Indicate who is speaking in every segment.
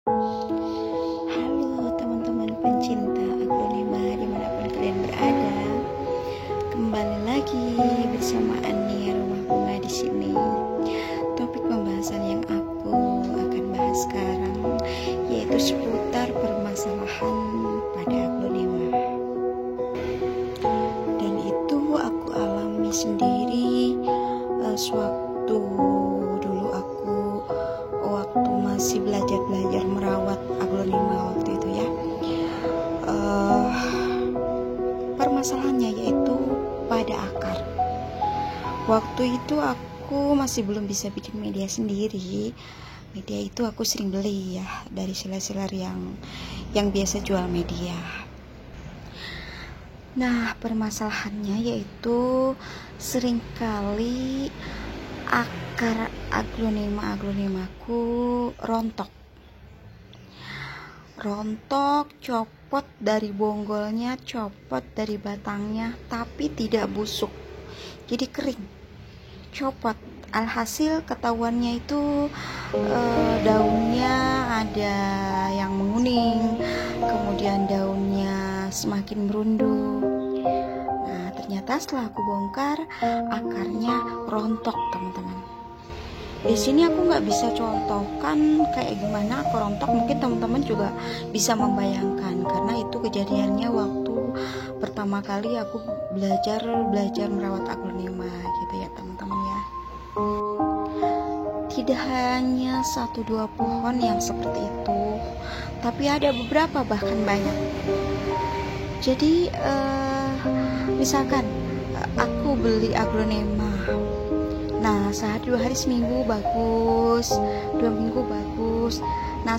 Speaker 1: Halo teman-teman pencinta aglonema dimanapun kalian berada, kembali lagi bersama Ania Rumah Bunga di sini. Topik pembahasan yang aku akan bahas sekarang yaitu seputar permasalahan pada aglonema. Dan itu aku alami sendiri sewaktu dulu aku masih belajar merawat aglonema waktu itu ya. Permasalahannya yaitu pada akar. Waktu itu aku masih belum bisa bikin media sendiri. Media itu aku sering beli ya dari seller-seller yang biasa jual media. Nah, permasalahannya yaitu seringkali akar aglonemaku rontok, copot dari bonggolnya, copot dari batangnya, tapi tidak busuk, jadi kering, copot. Alhasil ketahuannya itu daunnya ada yang menguning, kemudian daunnya semakin merunduk. Nah, ternyata setelah aku bongkar, akarnya rontok, teman-teman. Di sini aku nggak bisa contohkan kayak gimana aku rontok. Mungkin teman-teman juga bisa membayangkan, karena itu kejadiannya waktu pertama kali aku belajar merawat aglonema gitu ya teman-teman ya. Tidak hanya 1-2 pohon yang seperti itu, tapi ada beberapa, bahkan banyak. Jadi misalkan aku beli aglonema, nah 1-2 hari, seminggu bagus, 2 minggu bagus. Nah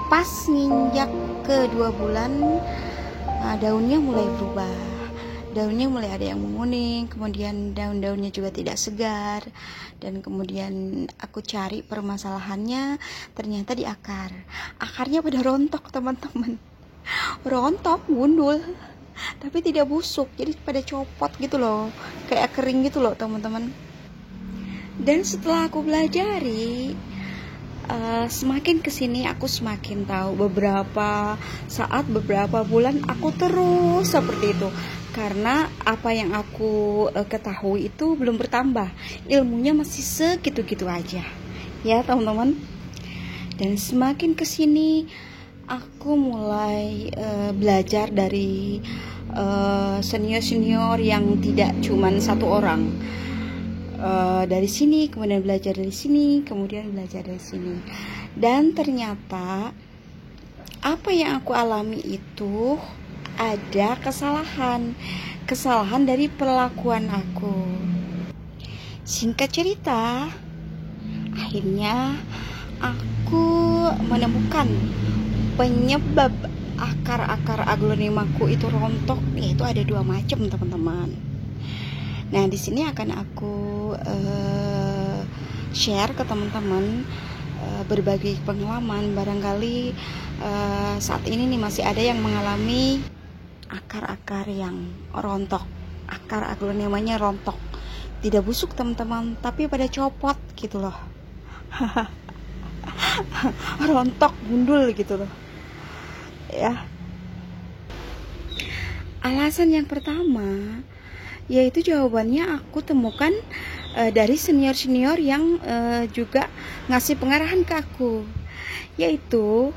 Speaker 1: pas nginjak ke 2 bulan, daunnya mulai berubah, daunnya mulai ada yang menguning, kemudian daun-daunnya juga tidak segar. Dan kemudian aku cari permasalahannya, ternyata di akarnya pada rontok, teman-teman. Rontok, gundul, tapi tidak busuk, jadi pada copot gitu loh, kayak kering gitu loh teman-teman. Dan setelah aku belajari, semakin kesini aku semakin tahu. Beberapa saat, beberapa bulan aku terus seperti itu, karena apa yang aku ketahui itu belum bertambah, ilmunya masih segitu-gitu aja ya teman-teman. Dan semakin kesini aku mulai belajar dari senior-senior yang tidak cuman 1 orang. Dari sini, kemudian belajar dari sini, kemudian belajar dari sini. Dan ternyata apa yang aku alami itu ada kesalahan dari perlakuan aku. Singkat cerita, akhirnya aku menemukan penyebab akar aglonemaku itu rontok, yaitu ada 2 macam, teman-teman. Nah, di sini akan aku share ke teman-teman berbagai pengalaman. Barangkali saat ini nih masih ada yang mengalami akar yang rontok, akar aglonemanya rontok, tidak busuk teman-teman, tapi pada copot gitu loh. Rontok, gundul gitu loh ya. Alasan yang pertama yaitu jawabannya aku temukan dari senior-senior yang juga ngasih pengarahan ke aku, yaitu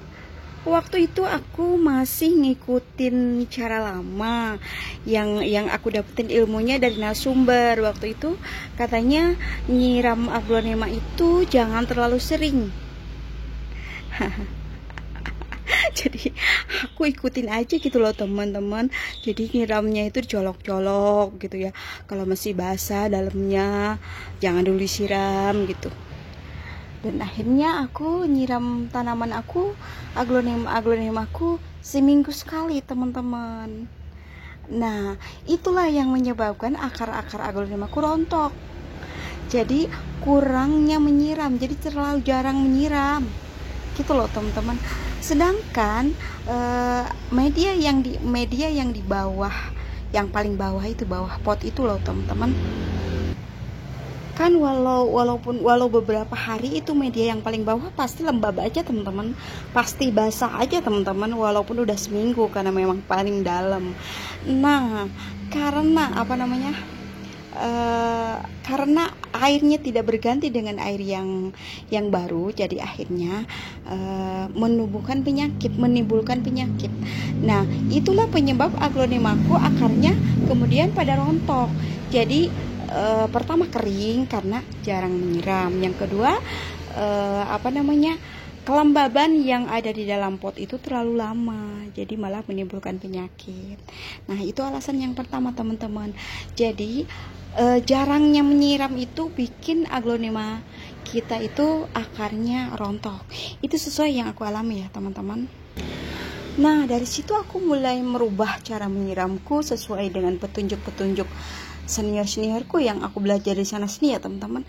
Speaker 1: waktu itu aku masih ngikutin cara lama yang aku dapetin ilmunya dari narasumber. Waktu itu katanya nyiram aglonema itu jangan terlalu sering. Jadi aku ikutin aja gitu loh teman-teman. Jadi nyiramnya itu colok-colok gitu ya. Kalau masih basah dalamnya jangan dulu disiram gitu. Dan akhirnya aku nyiram tanaman aku, aglonemaku seminggu sekali, teman-teman. Nah, itulah yang menyebabkan akar aglonemaku rontok. Jadi kurangnya menyiram, jadi terlalu jarang menyiram gitu loh teman-teman. Sedangkan media yang di bawah, yang paling bawah itu, bawah pot itu loh teman-teman, Kan walau beberapa hari itu media yang paling bawah pasti lembab aja teman-teman, pasti basah aja teman-teman, walaupun udah seminggu karena memang paling dalam. Nah, karena apa namanya, karena airnya tidak berganti dengan air yang baru, jadi akhirnya menimbulkan penyakit. Nah, itulah penyebab aglonemaku akarnya kemudian pada rontok. Jadi pertama kering karena jarang menyiram, yang kedua kelembaban yang ada di dalam pot itu terlalu lama, jadi malah menimbulkan penyakit. Nah, itu alasan yang pertama teman-teman. Jadi jarangnya menyiram itu bikin aglonema kita itu akarnya rontok. Itu sesuai yang aku alami ya teman-teman. Nah, dari situ aku mulai merubah cara menyiramku sesuai dengan petunjuk-petunjuk senior-seniorku yang aku belajar di sana sini ya teman-teman.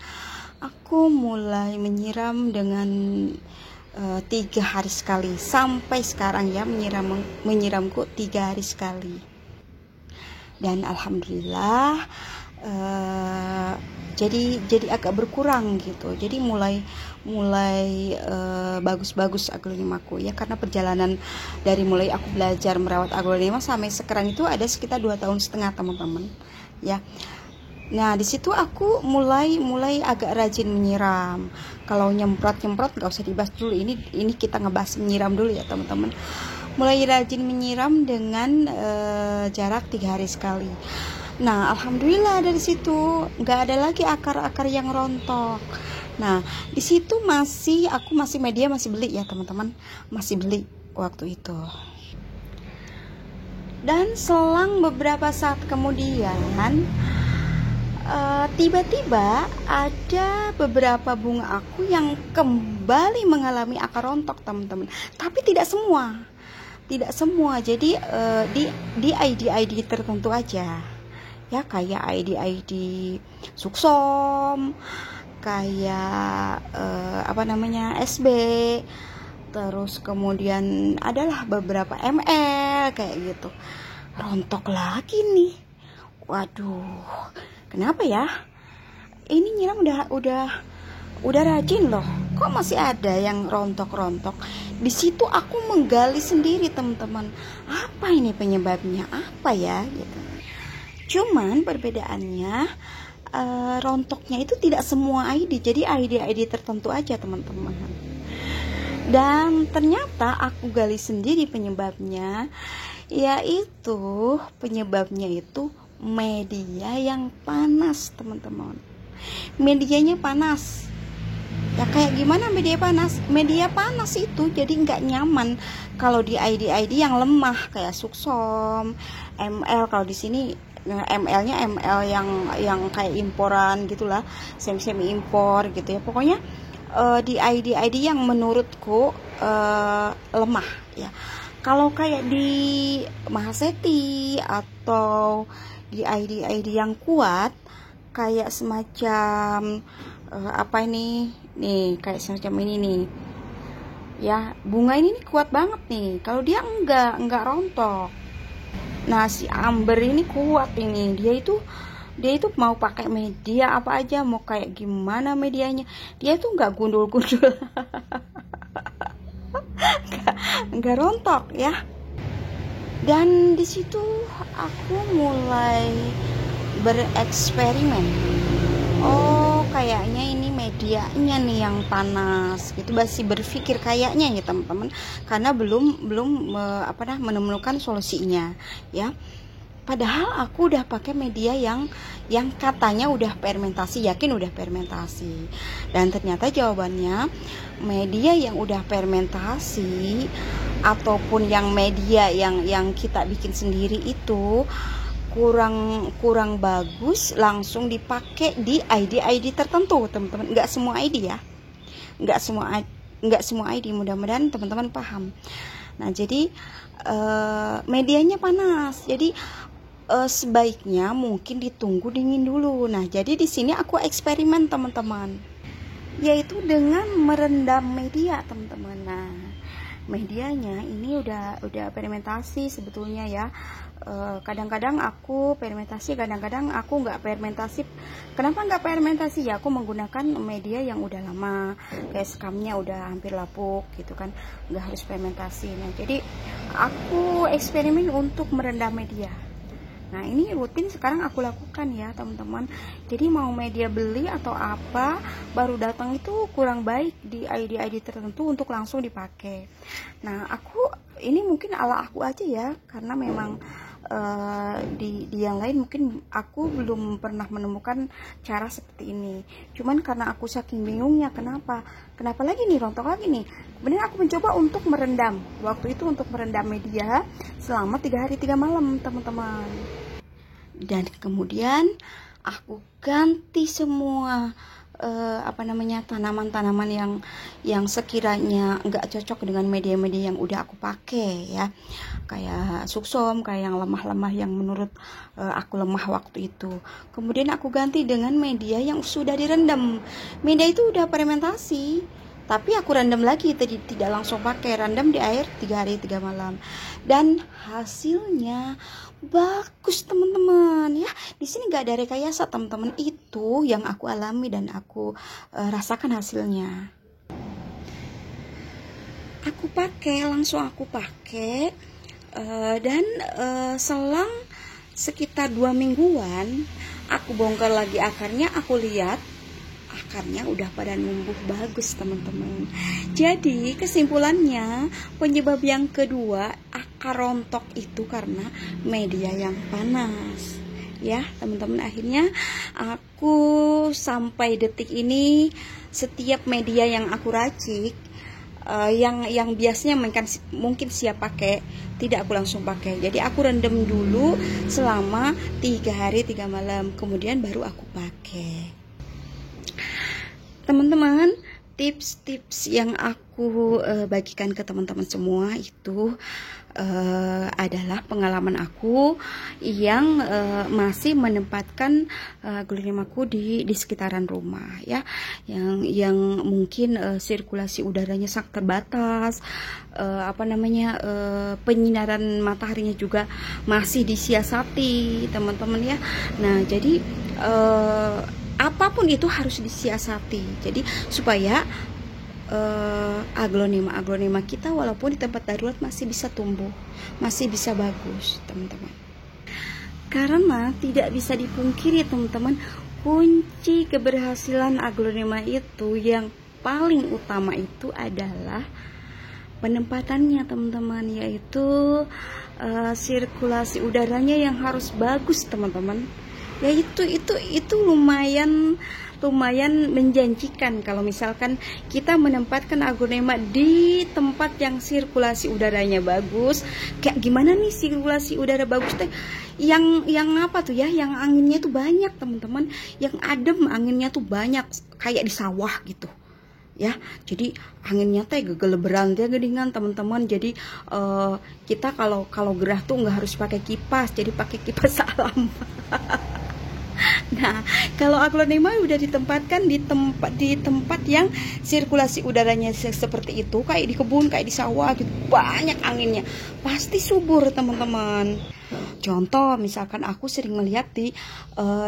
Speaker 1: Aku mulai menyiram dengan 3 hari sekali sampai sekarang ya, menyiramku 3 hari sekali. Dan alhamdulillah jadi agak berkurang gitu. Jadi mulai bagus-bagus aglonemaku ya, karena perjalanan dari mulai aku belajar merawat aglonema sampai sekarang itu ada sekitar 2,5 tahun teman-teman ya. Nah, di situ aku mulai agak rajin menyiram. Kalau nyemprot nggak usah dibahas dulu, ini kita ngebahas menyiram dulu ya teman-teman. Mulai rajin menyiram dengan jarak 3 hari sekali. Nah, alhamdulillah dari situ nggak ada lagi akar-akar yang rontok. Nah, di situ aku masih beli ya teman-teman, masih beli waktu itu. Dan selang beberapa saat kemudian tiba-tiba ada beberapa bunga aku yang kembali mengalami akar rontok teman-teman, tapi tidak semua. Jadi di ID tertentu aja ya, kayak ID Suksom, kayak SB, terus kemudian adalah beberapa ML kayak gitu. Rontok lagi nih. Waduh, kenapa ya? Ini nyiram udah rajin loh, kok masih ada yang rontok-rontok. Di situ aku menggali sendiri teman-teman, apa ini penyebabnya, apa ya gitu. Cuman perbedaannya rontoknya itu tidak semua ID, jadi ID tertentu aja teman-teman. Dan ternyata aku gali sendiri penyebabnya, yaitu penyebabnya itu media yang panas teman-teman. Medianya panas. Ya kayak gimana media panas? Media panas itu jadi nggak nyaman kalau di ID yang lemah kayak Suksom, ML. Kalau di sini ML-nya ML yang kayak imporan gitulah, semi impor gitu ya. Pokoknya di ID yang menurutku lemah ya. Kalau kayak di Mahaseti atau di ID yang kuat kayak semacam kayak semacam ini nih ya, bunga ini nih kuat banget nih. Kalau dia enggak rontok. Nah, si Amber ini kuat ini, dia itu mau pakai media apa aja, mau kayak gimana medianya, dia tuh nggak gundul-gundul. nggak rontok ya. Dan di situ aku mulai bereksperimen. Oh, kayaknya ini medianya nih yang panas gitu. Masih berpikir kayaknya ya teman-teman, karena belum menemukan solusinya ya. Padahal aku udah pakai media yang katanya udah fermentasi, yakin udah fermentasi. Dan ternyata jawabannya media yang udah fermentasi ataupun yang media yang kita bikin sendiri itu kurang bagus langsung dipakai di ID tertentu teman-teman. Nggak semua ID ya, nggak semua ID, mudah-mudahan teman-teman paham. Nah, jadi medianya panas, jadi sebaiknya mungkin ditunggu dingin dulu. Nah, jadi di sini aku eksperimen teman-teman, yaitu dengan merendam media teman-teman. medianya ini udah fermentasi sebetulnya ya. Kadang-kadang aku fermentasi, kadang-kadang aku nggak fermentasi. Kenapa nggak fermentasi? Ya aku menggunakan media yang udah lama, kayak skamnya udah hampir lapuk gitu kan, nggak harus fermentasi. Nah jadi aku eksperimen untuk merendam media. Nah ini rutin sekarang aku lakukan ya teman-teman. Jadi mau media beli atau apa baru datang itu kurang baik di ID-ID tertentu untuk langsung dipakai. Nah aku ini mungkin ala aku aja ya, karena memang di yang lain mungkin aku belum pernah menemukan cara seperti ini. Cuman karena aku saking bingungnya, kenapa lagi nih, rontok lagi nih. Kemudian aku mencoba untuk merendam. Waktu itu untuk merendam media selama 3 hari 3 malam teman-teman. Dan kemudian aku ganti semua tanaman-tanaman yang sekiranya nggak cocok dengan media-media yang udah aku pakai ya, kayak suksom, kayak yang lemah-lemah yang menurut aku lemah waktu itu. Kemudian aku ganti dengan media yang sudah direndam. Media itu udah fermentasi, tapi aku rendam lagi, tidak langsung pakai, rendam di air 3 hari 3 malam. Dan hasilnya bagus teman-teman ya. Di sini nggak ada rekayasa teman-teman, itu yang aku alami dan aku rasakan hasilnya. Aku pakai, langsung aku pakai dan selang sekitar 2 mingguan aku bongkar lagi akarnya, aku lihat akarnya udah pada numbuh bagus teman-teman. Jadi kesimpulannya, penyebab yang kedua akar rontok itu karena media yang panas ya teman-teman. Akhirnya aku sampai detik ini setiap media yang aku racik yang biasanya mungkin siap pakai, tidak aku langsung pakai. Jadi aku rendam dulu selama 3 hari 3 malam, kemudian baru aku pakai. Teman-teman, tips-tips yang aku bagikan ke teman-teman semua itu adalah pengalaman aku yang masih menempatkan aglonemaku di sekitaran rumah ya, yang mungkin sirkulasi udaranya sangat terbatas, penyinaran mataharinya juga masih disiasati teman-teman ya. Nah jadi apapun itu harus disiasati, jadi supaya aglonema kita walaupun di tempat darurat masih bisa tumbuh, masih bisa bagus teman-teman. Karena tidak bisa dipungkiri teman-teman, kunci keberhasilan aglonema itu yang paling utama itu adalah penempatannya teman-teman, yaitu sirkulasi udaranya yang harus bagus teman-teman. Ya itu lumayan menjanjikan kalau misalkan kita menempatkan aglonema di tempat yang sirkulasi udaranya bagus. Kayak gimana nih sirkulasi udara bagus teh? Yang apa tuh ya? Yang anginnya tuh banyak teman-teman, yang adem, anginnya tuh banyak kayak di sawah gitu. Ya, jadi anginnya teh gegeleberan dia gedingan teman-teman. Jadi kita kalau gerah tuh nggak harus pakai kipas, jadi pakai kipas alam. Nah, kalau aglonema udah ditempatkan di tempat yang sirkulasi udaranya seperti itu, kayak di kebun, kayak di sawah gitu, banyak anginnya, pasti subur teman-teman. Contoh, misalkan aku sering melihat di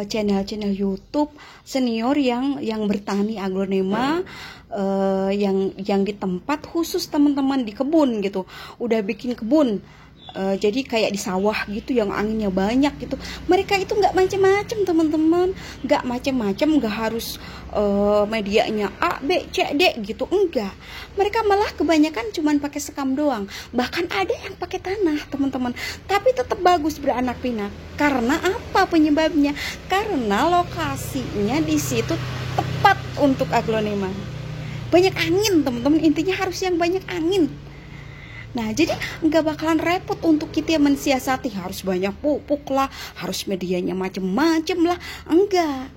Speaker 1: channel YouTube senior yang bertani aglonema, yang di tempat khusus teman-teman, di kebun gitu, udah bikin kebun. Jadi kayak di sawah gitu yang anginnya banyak gitu. Mereka itu nggak macem-macem teman-teman, nggak macem-macem, nggak harus medianya A, B, C, D gitu, enggak. Mereka malah kebanyakan cuman pakai sekam doang. Bahkan ada yang pakai tanah teman-teman, tapi tetap bagus beranak pinak. Karena apa penyebabnya? Karena lokasinya di situ tepat untuk aglonema. Banyak angin teman-teman, intinya harus yang banyak angin. Nah, jadi nggak bakalan repot untuk kita mensiasati harus banyak pupuk lah, harus medianya macem-macem lah, enggak.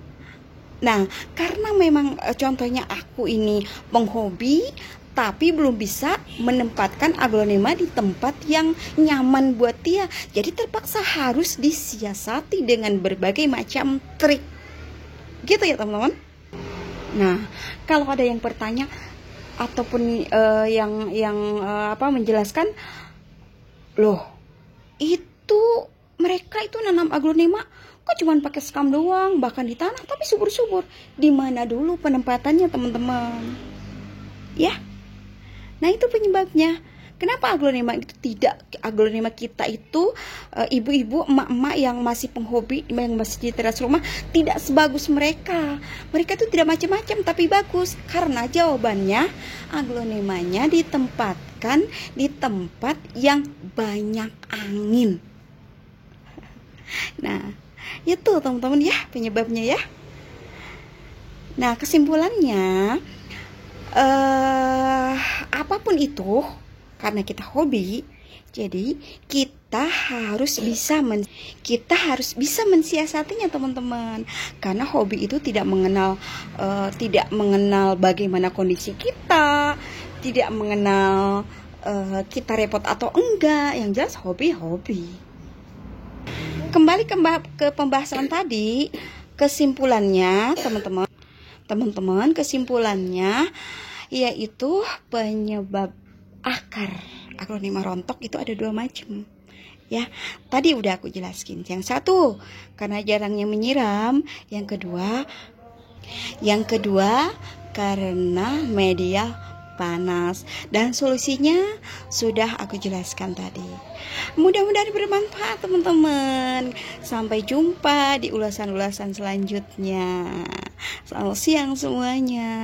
Speaker 1: Nah, karena memang contohnya aku ini penghobi, tapi belum bisa menempatkan aglonema di tempat yang nyaman buat dia. Jadi terpaksa harus disiasati dengan berbagai macam trik. Gitu ya teman-teman. Nah, kalau ada yang bertanya, ataupun menjelaskan, loh itu mereka itu nanam aglonema kok cuman pakai sekam doang, bahkan di tanah tapi subur-subur. Di mana dulu penempatannya teman-teman? Ya, nah itu penyebabnya. Kenapa aglonema itu tidak, aglonema kita itu ibu-ibu, emak-emak yang masih penghobi, yang masih di teras rumah tidak sebagus mereka. Mereka itu tidak macam-macam tapi bagus. Karena jawabannya aglonemanya ditempatkan di tempat yang banyak angin. Nah, itu teman-teman ya penyebabnya ya. Nah, kesimpulannya apapun itu, karena kita hobi, jadi kita harus bisa mensiasatinya teman-teman. Karena hobi itu tidak mengenal bagaimana kondisi kita, tidak mengenal kita repot atau enggak. Yang jelas hobi. Kembali ke pembahasan tadi, kesimpulannya teman-teman, kesimpulannya yaitu penyebab akar aglonema rontok itu ada 2 macam. Ya, tadi udah aku jelaskan. Yang satu karena jarangnya menyiram, yang kedua karena media panas, dan solusinya sudah aku jelaskan tadi. Mudah-mudahan bermanfaat teman-teman. Sampai jumpa di ulasan-ulasan selanjutnya. Selamat siang semuanya.